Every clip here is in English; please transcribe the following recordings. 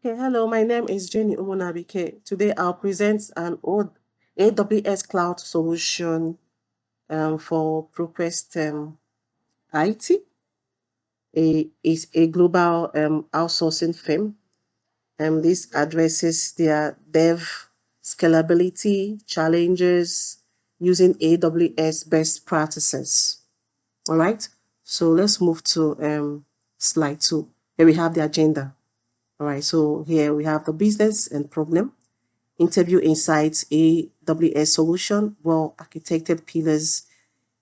Okay, hello, my name is Jenny Umunabike. Today I'll present an old AWS cloud solution for ProQuest IT, is a global outsourcing firm. This addresses their dev scalability challenges using AWS best practices. All right, so let's move to slide 2, where we have the agenda. All right, so here we have the business and problem. Interview insights, AWS solution, well architected pillars,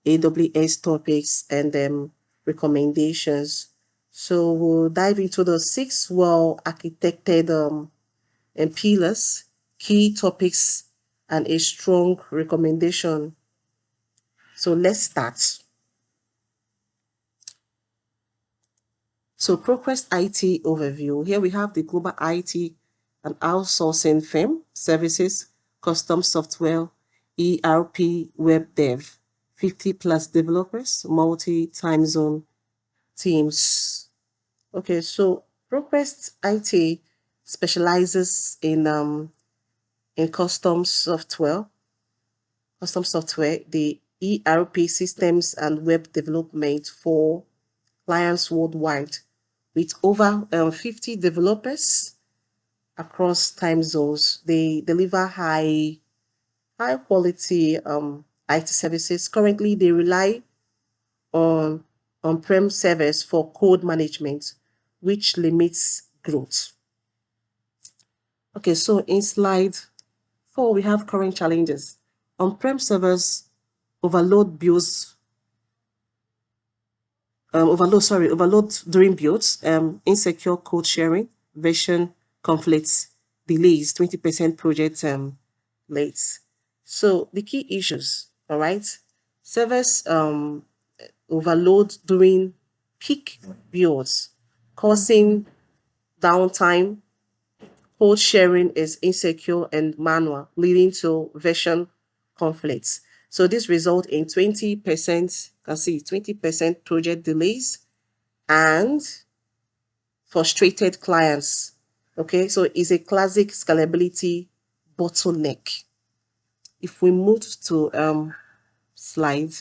AWS topics, and recommendations. So we'll dive into the 6 well architected and pillars, key topics, and a strong recommendation. So let's start. So ProQuest IT overview. Here we have the global IT and outsourcing firm, services, custom software, ERP, web dev, 50 plus developers, multi-time zone teams. Okay, so ProQuest IT specializes in custom software, the ERP systems and web development for clients worldwide, with over 50 developers across time zones. They deliver high quality IT services. Currently, they rely on on-prem servers for code management, which limits growth. Okay, so in slide 4, we have current challenges. On-prem servers overload builds overload during builds, insecure code sharing, version conflicts, delays, 20% project late. So the key issues, all right, servers overload during peak builds, causing downtime. Code sharing is insecure and manual, leading to version conflicts. So this results in 20%, can see 20% project delays and frustrated clients. Okay, so it's a classic scalability bottleneck. If we move to slide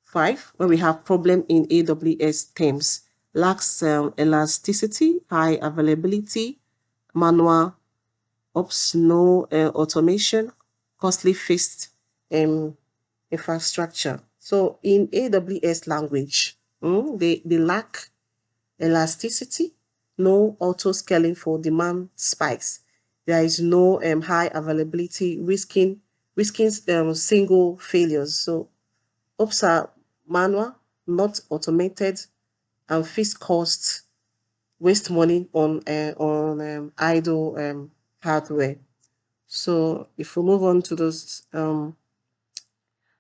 5, where we have problem in AWS terms, lacks elasticity, high availability, manual ops, no automation, costly fixed infrastructure. So in AWS language, they lack elasticity, no auto scaling for demand spikes. There is no high availability, risking single failures. So ops are manual, not automated, and fixed costs waste money on idle hardware. So if we move on to those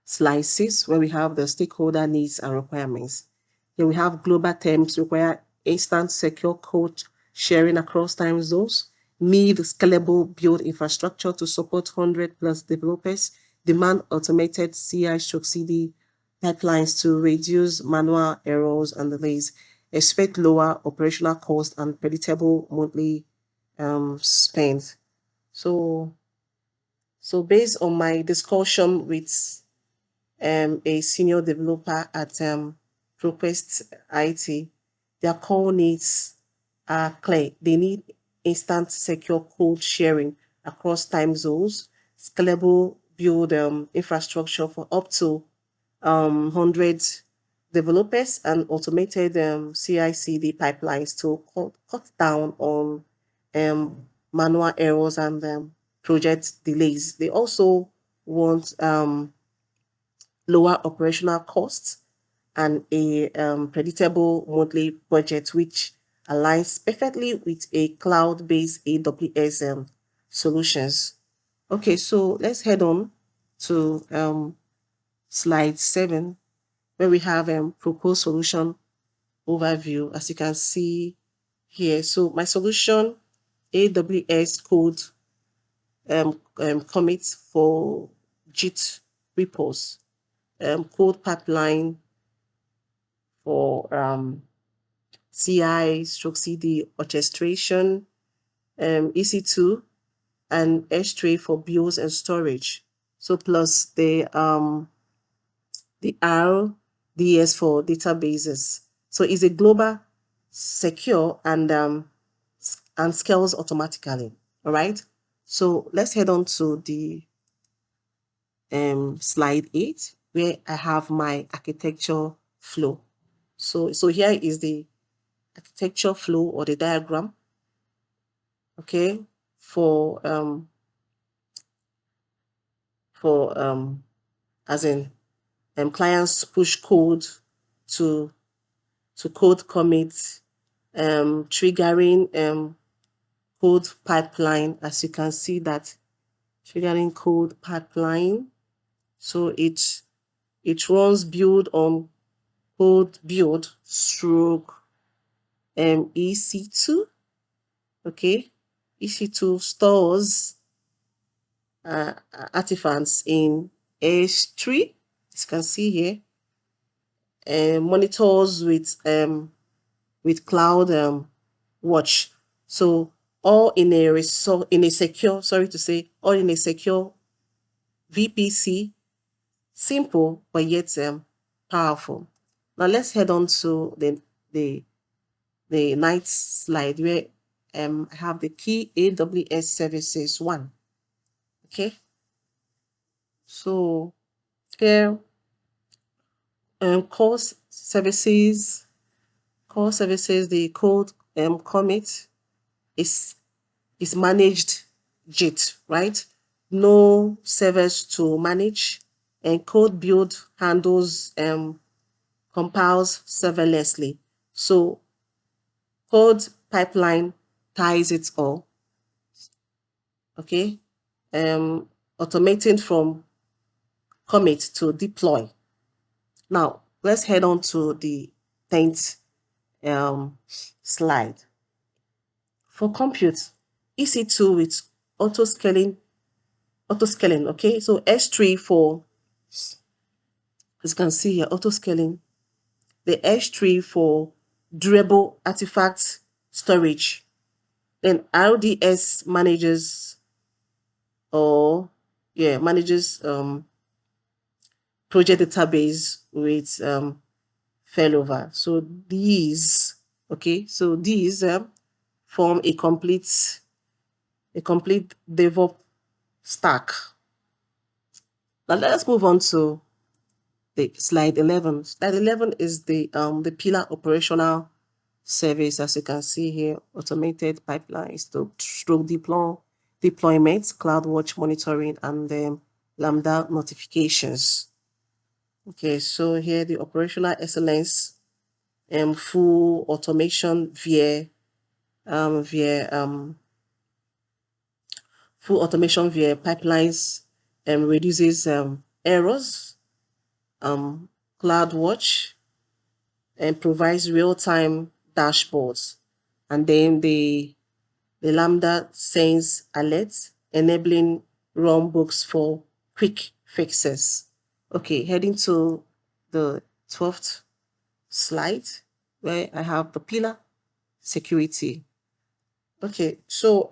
slices where we have the stakeholder needs and requirements. Here we have global terms require instant secure code sharing across time zones, need scalable build infrastructure to support 100 plus developers, demand automated CI/CD pipelines to reduce manual errors and delays, expect lower operational costs and predictable monthly spend. So, so based on my discussion with a senior developer at ProQuest IT, their core needs are clear. They need instant secure code sharing across time zones, scalable build infrastructure for up to 100 developers, and automated CI/CD pipelines to cut down on manual errors and project delays. They also want lower operational costs and a predictable monthly budget, which aligns perfectly with a cloud-based AWS solutions. Okay, so let's head on to slide 7, where we have proposed solution overview, as you can see here. So my solution, AWS code commits for Git repos, code pipeline for CI/CD orchestration, EC2 and S3 for builds and storage. So plus the RDS for databases. So it's a global, secure, and scales automatically. All right. So let's head on to the slide 8, where I have my architecture flow. So here is the architecture flow or the diagram. Okay, for as in clients push code to code commit, triggering code pipeline. As you can see that triggering code pipeline. So it runs build on code build stroke EC2. Okay, EC2 stores artifacts in S3. As you can see here, monitors with Cloud Watch. So all in a secure, all in a secure VPC, simple but yet powerful. Now let's head on to the ninth slide, where I have the key AWS services 1. Okay, so here core services, the code commit is managed JIT, right? No servers to manage, and code build handles compiles serverlessly. So code pipeline ties it all. Okay, automating from commit to deploy. Now let's head on to the 10th slide. For compute, EC2 with auto scaling. Okay, so S3 for, as you can see here, auto scaling. The S3 for durable artifact storage. Then RDS manages project database with failover. So these form a complete DevOps stack. Now let's move on to the slide 11. Slide 11 is the pillar operational service. As you can see here, automated pipelines to stroke deployment, CloudWatch monitoring, and Lambda notifications. Okay, so here the operational excellence, full automation via pipelines, reduces errors. CloudWatch and provides real-time dashboards, and then the Lambda sends alerts, enabling runbooks for quick fixes. Okay, heading to the 12th slide, where I have the pillar security. Okay, so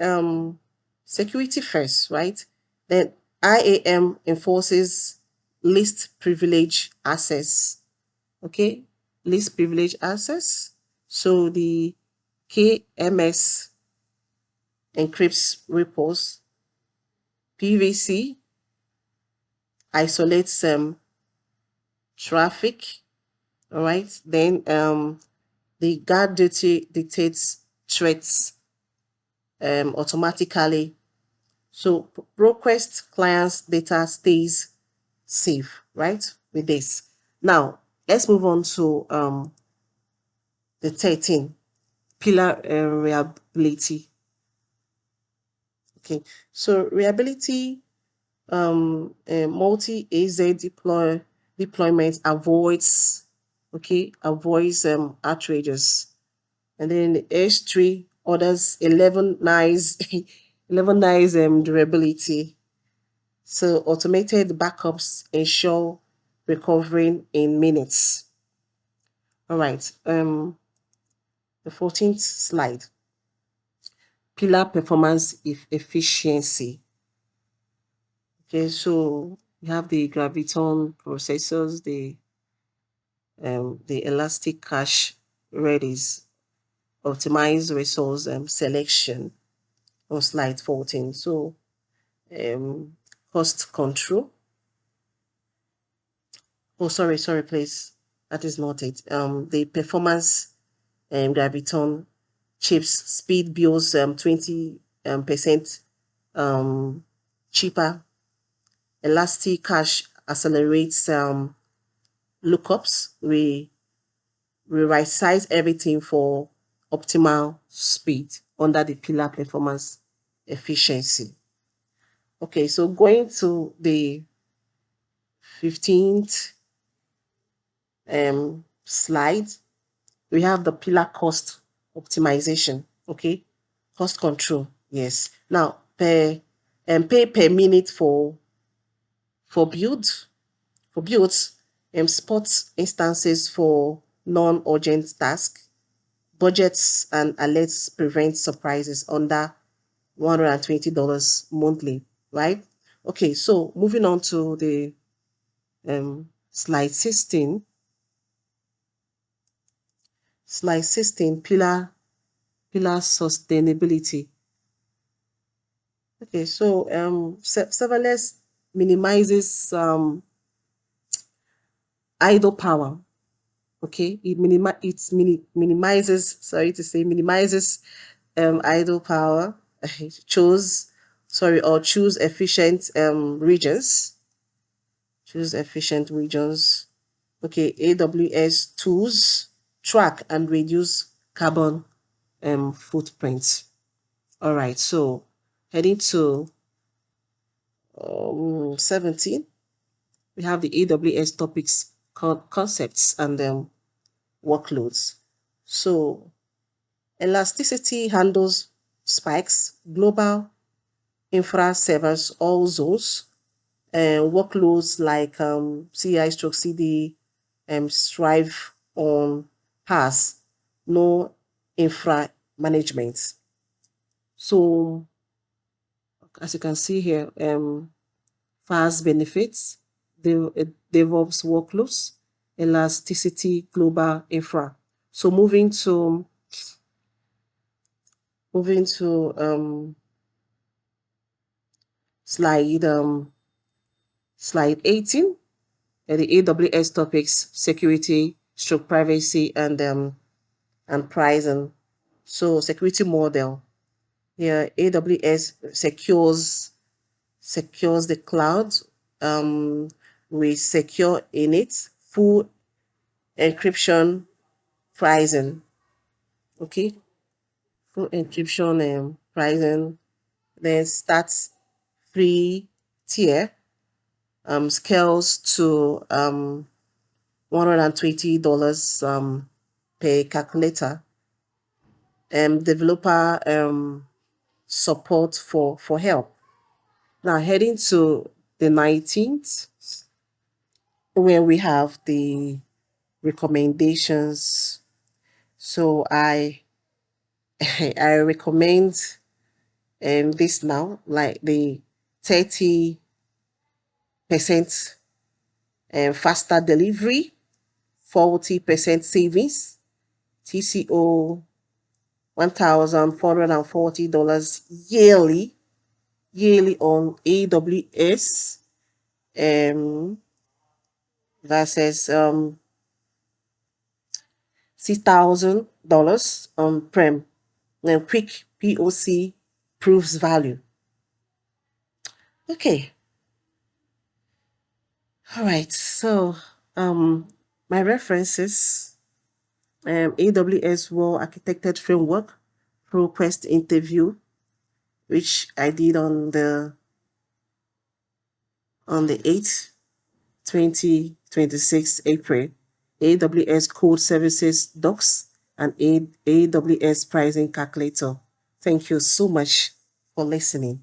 security first, right? Then IAM enforces least privilege access. Okay, least privilege access. So the KMS encrypts repos. PVC isolates traffic. All right. Then the guard duty dictates threats automatically. So request client's data stays safe, right? With this. Now let's move on to the 13 pillar reliability. Okay, so reliability multi-AZ deployment avoids outrages. And then the S3 orders 11 nice 11 nice durability. So automated backups ensure recovering in minutes. All right, the 14th slide. pillar performance efficiency. Okay, so we have the Graviton processors, the elastic cache Redis, optimize resource selection on slide 14. So cost control. Oh, sorry, please. That is not it. The performance Graviton chips speed bills 20% cheaper. Elastic cache accelerates lookups. We right-size everything for optimal speed under the pillar performance efficiency. Okay, so going to the 15th slide, we have the pillar cost optimization. Okay, cost control. Yes. Now, pay per minute for builds, spot instances for non-urgent tasks, budgets and alerts prevent surprises under $120 monthly, right? Okay, so moving on to the slide 16. Slide 16, pillar sustainability. Okay, so serverless minimizes idle power. Okay, it minimizes idle power. Choose efficient regions. Choose efficient regions. Okay, AWS tools track and reduce carbon footprints. All right, so heading to 17, we have the AWS topics concepts and workloads. So elasticity handles spikes, global infra servers, all zones, workloads like CI/CD, strive on PaaS, no infra management. So as you can see here, FaaS benefits, DevOps workloads, elasticity, global infra. So moving to slide 18, the AWS topics, security, privacy, and pricing. So security model. Here, AWS secures the cloud. We secure in it, full encryption pricing. Okay, full encryption pricing. Then starts free tier, scales to $120 per calculator. Developer support for help. Now heading to the 19th, where we have the recommendations. So I I recommend this now, like the 30% faster delivery, 40% savings, TCO $1,440 yearly on AWS, versus $6,000 on Prem. Then quick POC proves value. Okay. All right. So my references, AWS Well Architected Framework, ProQuest interview, which I did on the 8th, 2026 April. AWS Code Services Docs and AWS Pricing Calculator. Thank you so much for listening.